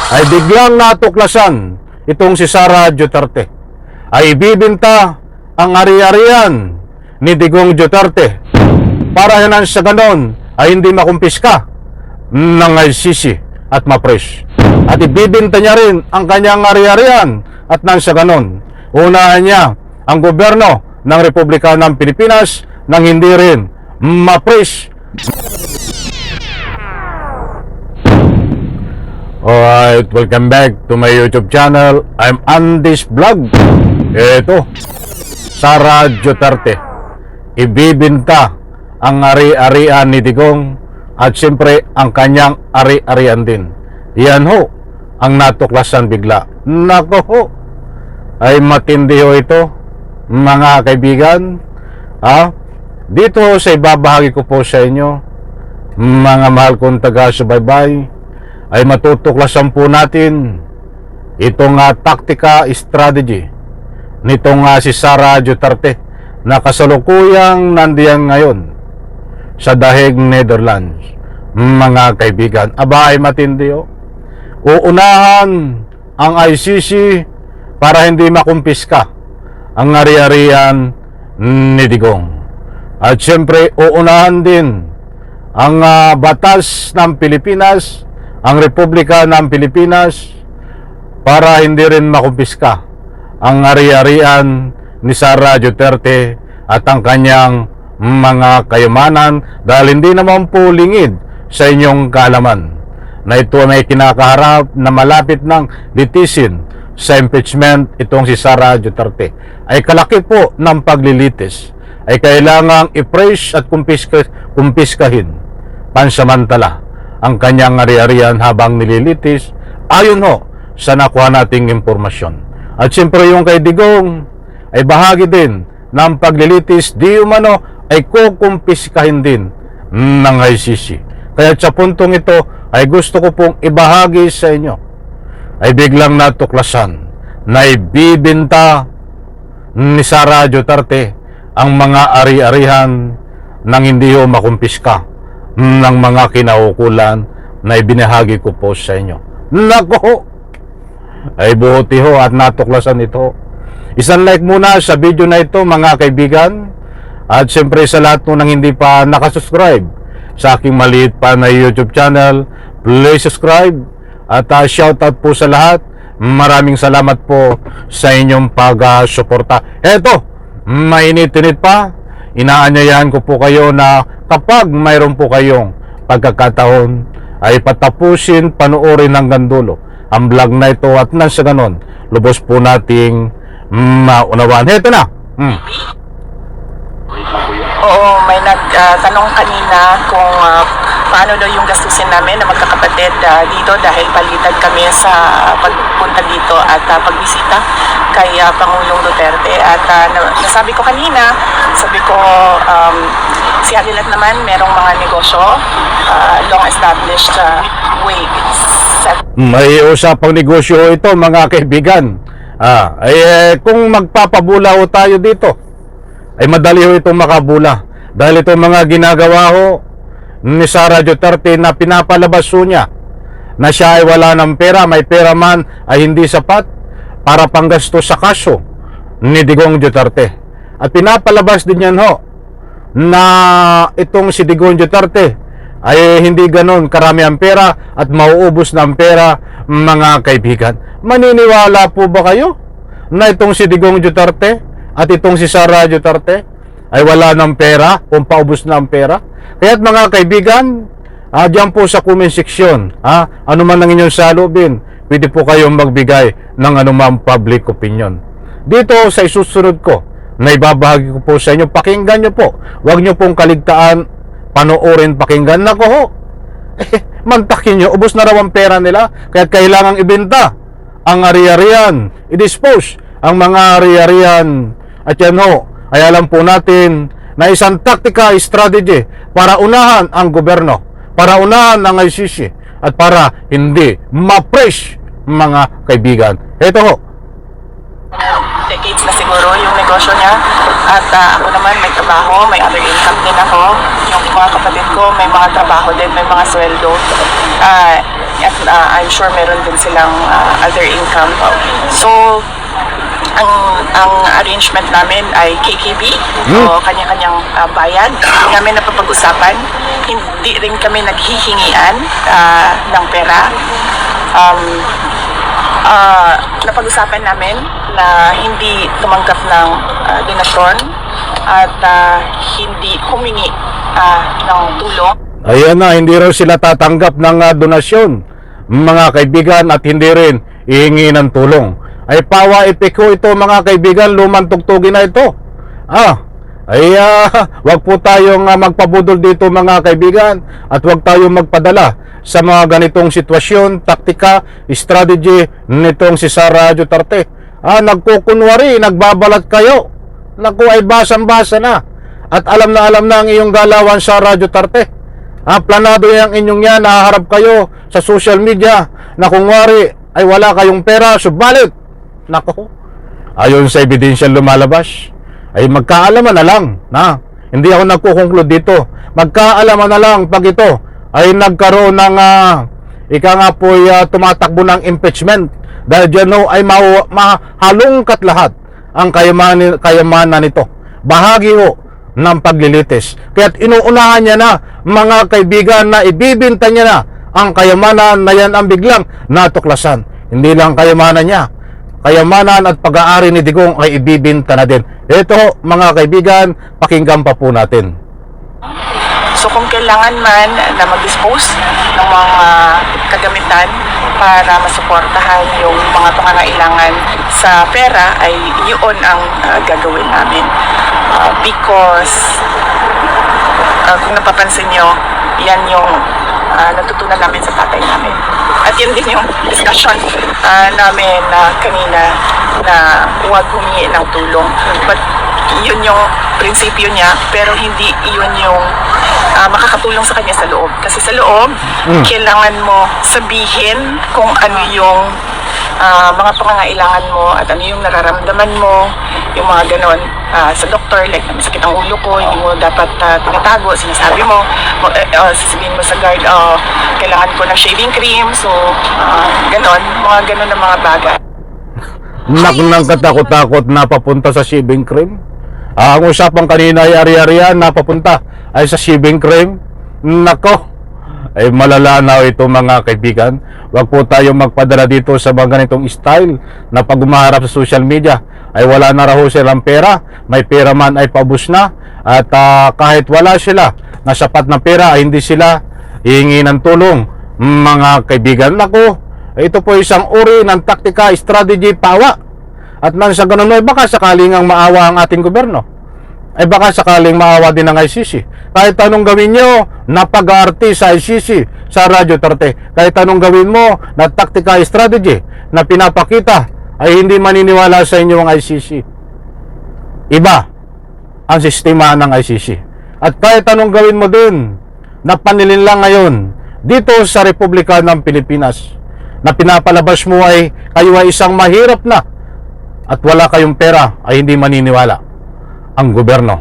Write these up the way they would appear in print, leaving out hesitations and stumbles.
ay biglang natuklasan itong si Sara Duterte ay ibibinta ang ari-arian ni Digong Duterte para sa ganon ay hindi makumpiska ng ICC at ma-fresh. At ibibinta niya rin ang kanyang ari-arian at nang sa ganon, unahan niya ang gobyerno ng Republika ng Pilipinas nang hindi rin ma-fresh. Alright, welcome back to my YouTube channel. I'm Andy's Vlog. Ito, Sara Duterte ibibinta ang ari-arian ni Digong at siyempre ang kanyang ari-arian din. Yan ho ang natuklasan bigla. Nako ho, ay matindi ho ito mga kaibigan. Dito sa ibabahagi ko po sa inyo, mga mahal kong taga-subaybay, ay matutuklasan po natin itong taktika, strategy nitong si Sara Duterte na kasalukuyang nandiyan ngayon sa Daheg, Netherlands. Mga kaibigan, aba ay matindi o. Uunahan ang ICC para hindi makumpiska ang ari-arian ni Digong. At siyempre uunahan din ang batas ng Pilipinas, ang Republika ng Pilipinas, para hindi rin makumpiska ang ari-arian ni Sara Duterte at ang kanyang mga kayamanan, dahil hindi naman po lingid sa inyong kaalaman na ito may kinakaharap na malapit ng litisin sa impeachment. Itong si Sara Duterte ay kalaki po ng paglilitis, ay kailangang i-fresh at kumpiskahin pansamantala ang kanyang ari-arian habang nililitis, ayon ho sa nakuha nating impormasyon. At siyempre yung kay Digong ay bahagi din ng paglilitis, di umano ay kukumpiskahin din ng ICC. Kaya sa puntong ito ay gusto ko pong ibahagi sa inyo, ay biglang natuklasan na ibibinta ni Sara Duterte ang mga ari-arihan nang hindi ho makumpiska ng mga kinaukulan na ibinahagi ko po sa inyo. Nako, ay buti ho at natuklasan ito. Isang like muna sa video na ito mga kaibigan. At siyempre sa lahat nang hindi pa nakasubscribe sa aking maliit pa na YouTube channel, please subscribe. At shoutout po sa lahat. Maraming salamat po sa inyong pag-suporta. Eto, mainit-init pa. Inaanyayahan ko po kayo na kapag mayroon po kayong pagkakataon ay patapusin, panoorin hanggang dulo ang vlog na ito, at nang sa ganon lubos po nating maunawaan. Heto na. Oo, may nagtanong kanina kung paano daw yung gastusin namin na magkakapatid dito dahil palitan kami sa pagpunta dito at pagbisita kay Pangulong Duterte. At nasabi ko kanina, sabi ko si Adilat naman merong mga negosyo, long established way. May usapang negosyo ito mga kaibigan. Kung magpapabula ho tayo dito, ay madali ho itong makabula, dahil itong mga ginagawa ho ni Sara Duterte na pinapalabas ho niya na siya ay wala ng pera, may pera man ay hindi sapat para panggasto sa kaso ni Digong Duterte. At pinapalabas din yan ho na itong si Digong Duterte ay hindi ganon karami ang pera at mauubos na ang pera. Mga kaibigan, maniniwala po ba kayo na itong si Digong Duterte at itong si Sara Duterte ay wala ng pera kung paubos na ang pera? Kaya't mga kaibigan, diyan po sa comment section, ano man ang inyong salubin, pwede po kayong magbigay ng anumang public opinion. Dito sa isusunod ko na ibabahagi ko po sa inyo, pakinggan nyo po. Huwag nyo pong kaligtaan, panoorin, pakinggan. Nako ho, mantakin nyo, ubos na raw ang pera nila, kaya kailangang ibenta ang ari-arian, i-dispose ang mga ari-arian. At yan ho, ay alam po natin na isang taktika, strategy para unahan ang gobyerno, para unahan ang ICC, at para hindi ma-fresh mga kaibigan. Ito ho. Decades na siguro yung negosyo niya. At ako naman may trabaho, may other income din ako. Yung mga kapatid ko may mga trabaho din, may mga sweldo. at I'm sure meron din silang other income. So, ang arrangement namin ay KKB, o kanya-kanyang bayad. Hindi namin napapag-usapan. Hindi rin kami naghihingian ng pera. Napag-usapan namin na hindi tumanggap ng donasyon at hindi humingi ng tulong. Ayan na, hindi raw sila tatanggap ng donasyon, mga kaibigan, at hindi rin ihingi ng tulong. Ay pawa epiko ito, mga kaibigan, lumang tugtugin na ito. Wag po tayong magpabudol dito, mga kaibigan, at wag tayong magpadala sa mga ganitong sitwasyon, taktika, strategy nitong si Sara Duterte. Nagkukunwari, nagbabalat kayo. Naku, ay basang-basa na. At alam na ang iyong galawan, Sara Duterte. Planado yung inyong yan, nahaharap kayo sa social media na kunwari ay wala kayong pera, subalit, naku, ayon sa ebidensyang lumalabas, ay magkaalaman na lang, hindi ako nagkukonclude dito, magkaalaman na lang pag ito ay nagkaroon ng, ika nga po, tumatakbo ng impeachment, dahil dyan ay mahalungkat lahat ang kayamanan nito, bahagi ng paglilitis. Kaya't inuunahan niya na, mga kaibigan, na ibibinta niya na ang kayamanan na yan ang biglang natuklasan. Hindi lang kayamanan niya, kayamanan at pag-aari ni Digong ay ibibinta na din. Ito, mga kaibigan, pakinggan pa po natin. So kung kailangan man na mag-dispose ng mga kagamitan para masuportahan yung mga pangangailangan sa pera, ay yun ang gagawin namin. Because kung napapansin nyo, yan yung natutunan namin sa tatay namin. At yan din yung discussion namin kanina, na huwag humingi ng tulong. But yun yung prinsipyo niya, pero hindi yun yung makakatulong sa kanya sa loob. Kasi sa loob, kailangan mo sabihin kung ano yung mga pangangailangan mo at ano yung nararamdaman mo, yung mga ganon. Sa doktor, like masakit ang ulo ko, hindi mo dapat tinatago, sinasabi mo, sasabihin mo sa guard, kailangan ko ng shaving cream, so ganon, mga ganon na mga bagay. Nang katakot-takot na papunta sa shaving cream. Ang usapan kanina ay ari-arian, napapunta ay sa shaving cream. Nako, ay malalanaw ito, mga kaibigan. Wag po tayong magpadala dito sa mga ganitong style na pag umaharap sa social media ay wala na raw silang pera, may pera man ay paubos na, at kahit wala sila na sapat na pera ay hindi sila hihingi ng tulong, mga kaibigan. Nako, ito po isang uri ng taktika, strategy, pawa. At nang sa ganun ay baka sakaling ang maawa ang ating gobyerno, ay baka sakaling maawa din ng ICC. Kahit anong gawin nyo na pag-aarti sa ICC, sa Sara Duterte, kahit anong gawin mo na taktika, strategy na pinapakita, ay hindi maniniwala sa inyo ang ICC. Iba ang sistema ng ICC. At kahit anong gawin mo din na panlilinlang ngayon dito sa Republika ng Pilipinas, na pinapalabas mo ay kayo ay isang mahirap na at wala kayong pera, ay hindi maniniwala ang gobyerno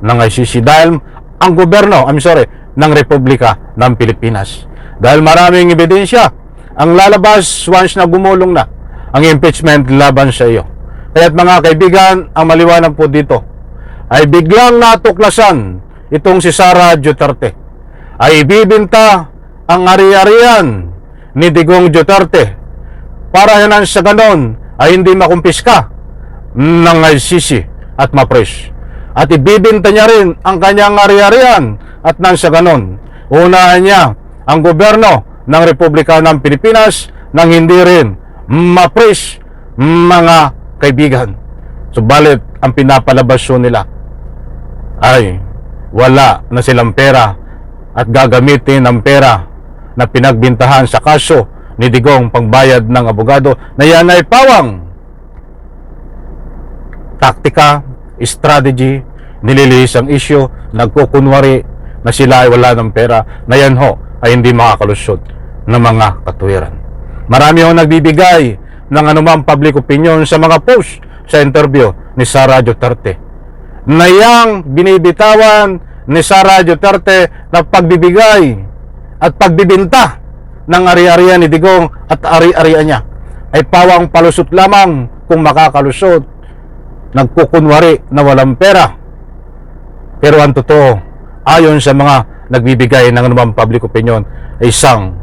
ng ICC, dahil ang gobyerno, ng Republika ng Pilipinas. Dahil maraming ebidensya ang lalabas once na gumulong na ang impeachment laban sa iyo. Kaya't mga kaibigan, ang maliwanag po dito ay biglang natuklasan itong si Sara Duterte ay ibibinta ang ari-arian ni Digong Duterte para yan sa ganon ay hindi makumpiska ng ICC at ma-press. At ibibinta niya rin ang kanyang ari-arian at nang sa ganon, unahan niya ang gobyerno ng Republika ng Pilipinas nang hindi rin ma-press, mga kaibigan. Subalit, ang pinapalabas nila ay wala na silang pera at gagamitin ang pera na pinagbintahan sa kaso ni Digong pangbayad ng abogado, na yan ay pawang taktika, strategy, nililihis ang isyu, nagkukunwari na sila ay wala ng pera, na yan ay hindi makakalusot ng mga katuwiran. Marami nagbibigay ng anumang public opinion sa mga post sa interview ni Sara Duterte, na yang binibitawan ni Sara Duterte na pagbibigay at pagbibinta ng ari-arian ni Digong at ari-arian niya ay pawang palusot lamang kung makakalusot, nagkukunwari na walang pera. Pero ang totoo, ayon sa mga nagbibigay ng anumang public opinion, ay isang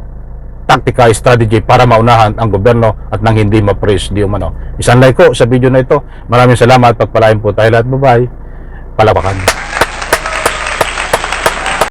tactical strategy para maunahan ang gobyerno at nang hindi ma-praise di umano. Isang like ko sa video na ito. Maraming salamat. Pagpalain po tayo lahat. Bye-bye. Palapakan.